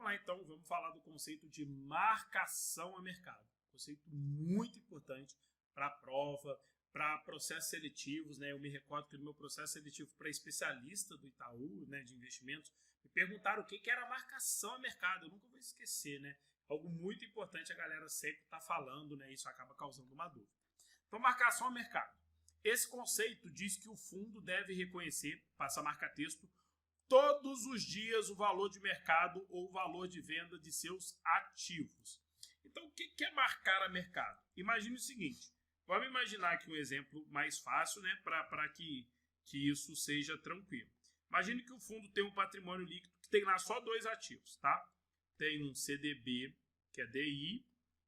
lá então, vamos falar do conceito de marcação a mercado. Conceito muito importante para a prova, para processos seletivos, né? Eu me recordo que no meu processo seletivo para especialista do Itaú, né, de investimentos, me perguntaram o que era marcação a mercado. Eu nunca vou esquecer, né? Algo muito importante, a galera sempre está falando, né? Isso acaba causando uma dúvida. Então, marcação a mercado. Esse conceito diz que o fundo deve reconhecer, passa a marca-texto, todos os dias o valor de mercado ou o valor de venda de seus ativos. Então, o que é marcar a mercado? Imagine o seguinte, vamos imaginar aqui um exemplo mais fácil, né, para que isso seja tranquilo. Imagine que o fundo tem um patrimônio líquido que tem lá só dois ativos, tá? Tem um CDB, que é DI,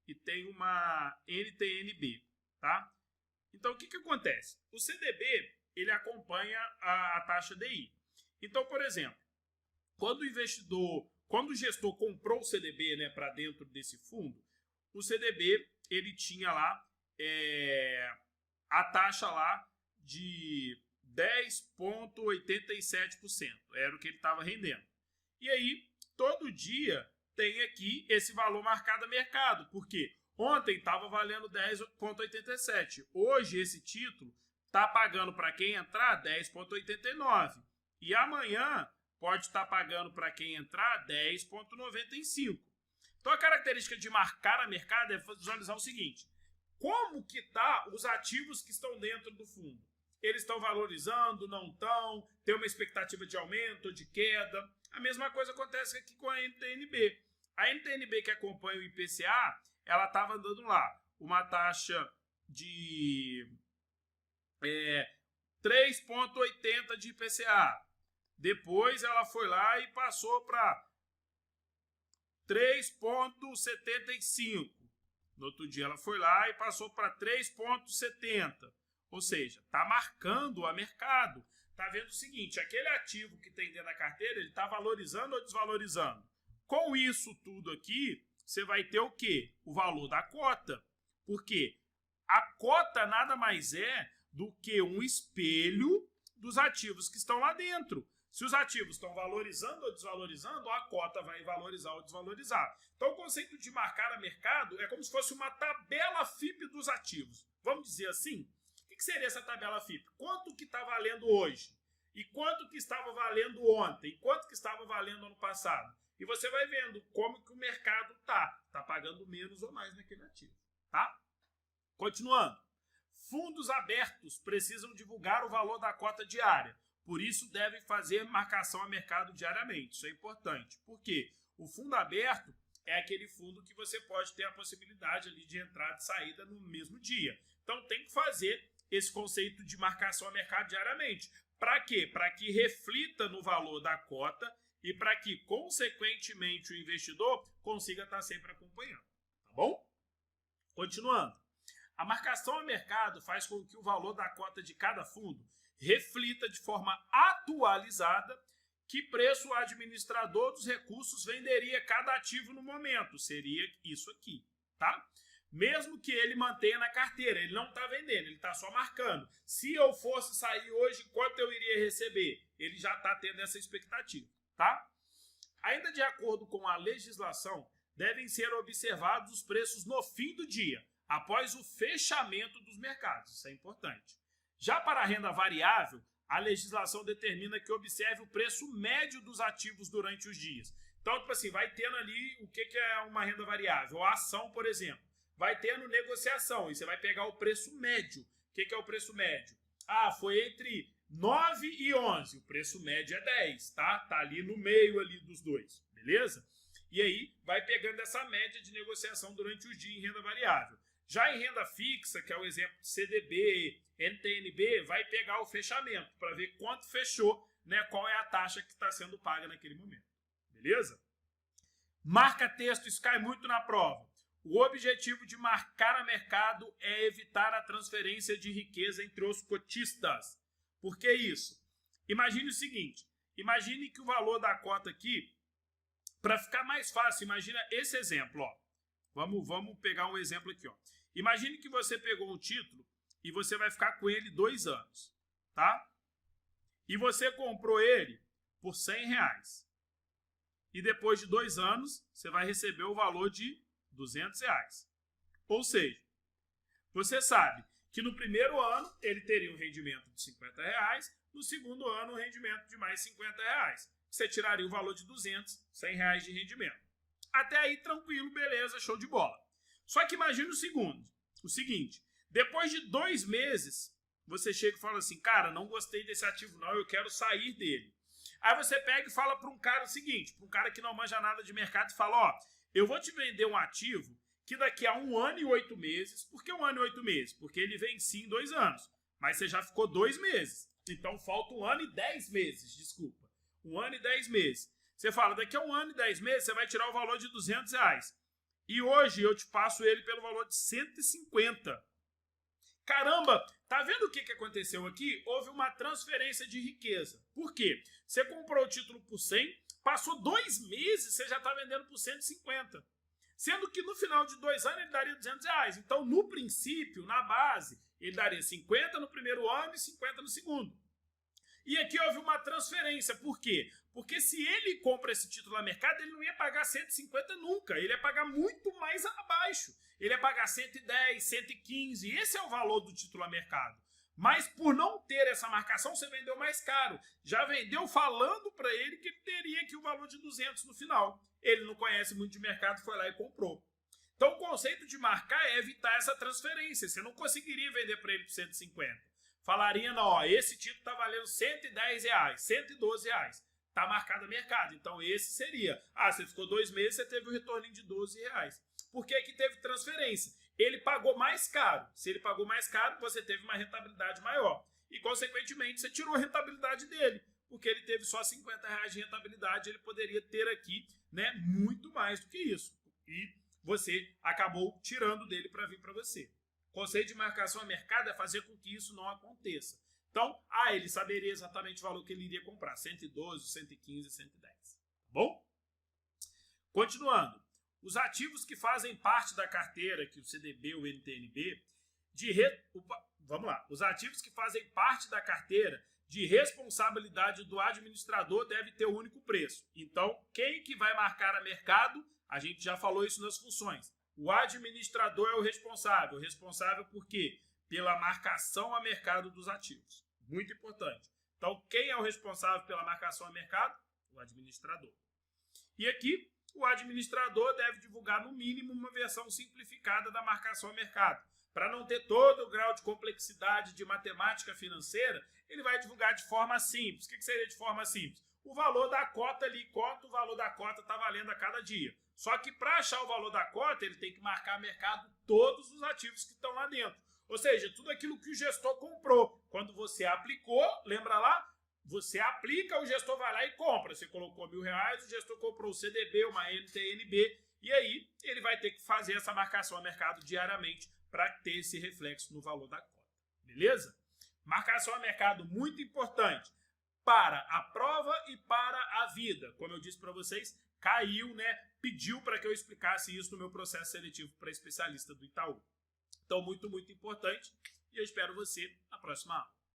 e tem uma NTNB, tá? Então, o que acontece? O CDB, ele acompanha a taxa DI. Então, por exemplo, quando o gestor comprou o CDB, né, para dentro desse fundo, o CDB, ele tinha lá a taxa lá de 10,87%. Era o que ele estava rendendo. E aí, todo dia tem aqui esse valor marcado a mercado. Por quê? Ontem estava valendo 10,87. Hoje esse título está pagando para quem entrar 10,89. E amanhã pode estar pagando para quem entrar 10,95. Então a característica de marcar a mercado é visualizar o seguinte. Como que tá os ativos que estão dentro do fundo? Eles estão valorizando, não estão? Tem uma expectativa de aumento ou de queda? A mesma coisa acontece aqui com a NTNB. A NTNB que acompanha o IPCA, ela estava dando lá uma taxa de 3,80 de IPCA. Depois ela foi lá e passou para 3,75. No outro dia ela foi lá e passou para 3,70. Ou seja, está marcando a mercado. Está vendo o seguinte, aquele ativo que tem dentro da carteira, ele está valorizando ou desvalorizando? Com isso tudo aqui, você vai ter o quê? O valor da cota. Por quê? A cota nada mais é do que um espelho dos ativos que estão lá dentro. Se os ativos estão valorizando ou desvalorizando, a cota vai valorizar ou desvalorizar. Então, o conceito de marcar a mercado é como se fosse uma tabela FIP dos ativos. Vamos dizer assim? O que seria essa tabela FIP? Quanto que está valendo hoje? E quanto que estava valendo ontem? E quanto que estava valendo ano passado? E você vai vendo como que o mercado está pagando menos ou mais naquele ativo, tá? Continuando. Fundos abertos precisam divulgar o valor da cota diária. Por isso, devem fazer marcação a mercado diariamente. Isso é importante. Por quê? O fundo aberto é aquele fundo que você pode ter a possibilidade ali de entrada e saída no mesmo dia. Então, tem que fazer esse conceito de marcação a mercado diariamente. Para quê? Para que reflita no valor da cota e para que, consequentemente, o investidor consiga estar sempre acompanhando. Tá bom? Continuando. A marcação a mercado faz com que o valor da cota de cada fundo reflita de forma atualizada que preço o administrador dos recursos venderia cada ativo no momento. Seria isso aqui, tá? Mesmo que ele mantenha na carteira, ele não está vendendo, ele está só marcando. Se eu fosse sair hoje, quanto eu iria receber? Ele já está tendo essa expectativa, tá? Ainda de acordo com a legislação, devem ser observados os preços no fim do dia, após o fechamento dos mercados. Isso é importante. Já para a renda variável, a legislação determina que observe o preço médio dos ativos durante os dias. Então, tipo assim, vai tendo ali o que é uma renda variável. A ação, por exemplo, vai tendo negociação e você vai pegar o preço médio. O que é o preço médio? Ah, foi entre 9 e 11. O preço médio é 10, tá? Tá ali no meio ali dos dois, beleza? E aí vai pegando essa média de negociação durante o dia em renda variável. Já em renda fixa, que é o exemplo de CDB, NTNB, vai pegar o fechamento para ver quanto fechou, né, qual é a taxa que está sendo paga naquele momento. Beleza? Marca texto, isso cai muito na prova. O objetivo de marcar a mercado é evitar a transferência de riqueza entre os cotistas. Por que isso? Imagine o seguinte, imagine que o valor da cota aqui, para ficar mais fácil, imagina esse exemplo, ó. Vamos pegar um exemplo aqui, ó. Imagine que você pegou um título e você vai ficar com ele 2 anos, tá? E você comprou ele por R$100. e depois de 2 anos você vai receber o valor de R$200. Ou seja, você sabe que no primeiro ano ele teria um rendimento de R$50, no segundo ano um rendimento de mais R$50. Você tiraria o valor de 200, R$100 de rendimento. Até aí tranquilo, beleza, show de bola. Só que imagine o seguinte, depois de 2 meses, você chega e fala assim, cara, não gostei desse ativo não, eu quero sair dele. Aí você pega e fala para um cara o seguinte, para um cara que não manja nada de mercado, e fala, ó, eu vou te vender um ativo que daqui a 1 ano e 8 meses, por que 1 ano e 8 meses? Porque ele vencia em 2 anos, mas você já ficou 2 meses, então falta 1 ano e 10 meses, desculpa, 1 ano e 10 meses. Você fala, daqui a 1 ano e 10 meses você vai tirar o valor de R$200, e hoje eu te passo ele pelo valor de 150. Caramba, tá vendo o que aconteceu aqui? Houve uma transferência de riqueza. Por quê? Você comprou o título por 100, passou 2 meses, você já está vendendo por 150. Sendo que no final de 2 anos ele daria R$200. Então, no princípio, na base, ele daria 50 no primeiro ano e 50 no segundo. E aqui houve uma transferência. Por quê? Porque se ele compra esse título a mercado, ele não ia pagar 150 nunca. Ele ia pagar muito mais abaixo. Ele ia pagar 110, 115. Esse é o valor do título a mercado. Mas por não ter essa marcação, você vendeu mais caro. Já vendeu falando para ele que teria aqui o valor de 200 no final. Ele não conhece muito de mercado, foi lá e comprou. Então o conceito de marcar é evitar essa transferência. Você não conseguiria vender para ele por 150. Falaria, não, ó, esse título está valendo R$110, R$112. Está marcado a mercado. Então esse seria. Ah, você ficou 2 meses, você teve um retorno de R$12. Por que que teve transferência? Ele pagou mais caro. Se ele pagou mais caro, você teve uma rentabilidade maior. E, consequentemente, você tirou a rentabilidade dele. Porque ele teve só R$50 de rentabilidade, ele poderia ter aqui, né, muito mais do que isso. E você acabou tirando dele para vir para você. O conceito de marcação a mercado é fazer com que isso não aconteça. Então, ele saberia exatamente o valor que ele iria comprar. 112, 115, 110. Tá bom? Continuando. Os ativos que fazem parte da carteira, que o CDB, o NTNB, vamos lá. Os ativos que fazem parte da carteira de responsabilidade do administrador deve ter o único preço. Então, quem que vai marcar a mercado? A gente já falou isso nas funções. O administrador é o responsável. O responsável por quê? Pela marcação a mercado dos ativos. Muito importante. Então, quem é o responsável pela marcação a mercado? O administrador. E aqui, o administrador deve divulgar, no mínimo, uma versão simplificada da marcação a mercado. Para não ter todo o grau de complexidade de matemática financeira, ele vai divulgar de forma simples. O que seria de forma simples? O valor da cota ali, quanto o valor da cota está valendo a cada dia. Só que para achar o valor da cota, ele tem que marcar a mercado todos os ativos que estão lá dentro. Ou seja, tudo aquilo que o gestor comprou. Quando você aplicou, lembra lá? Você aplica, o gestor vai lá e compra. Você colocou R$1.000, o gestor comprou o CDB, uma NTNB, e aí ele vai ter que fazer essa marcação a mercado diariamente para ter esse reflexo no valor da cota. Beleza? Marcação a mercado muito importante para a prova e para a vida. Como eu disse para vocês, caiu, né? Pediu para que eu explicasse isso no meu processo seletivo para especialista do Itaú. Então, muito, muito importante. E eu espero você na próxima aula.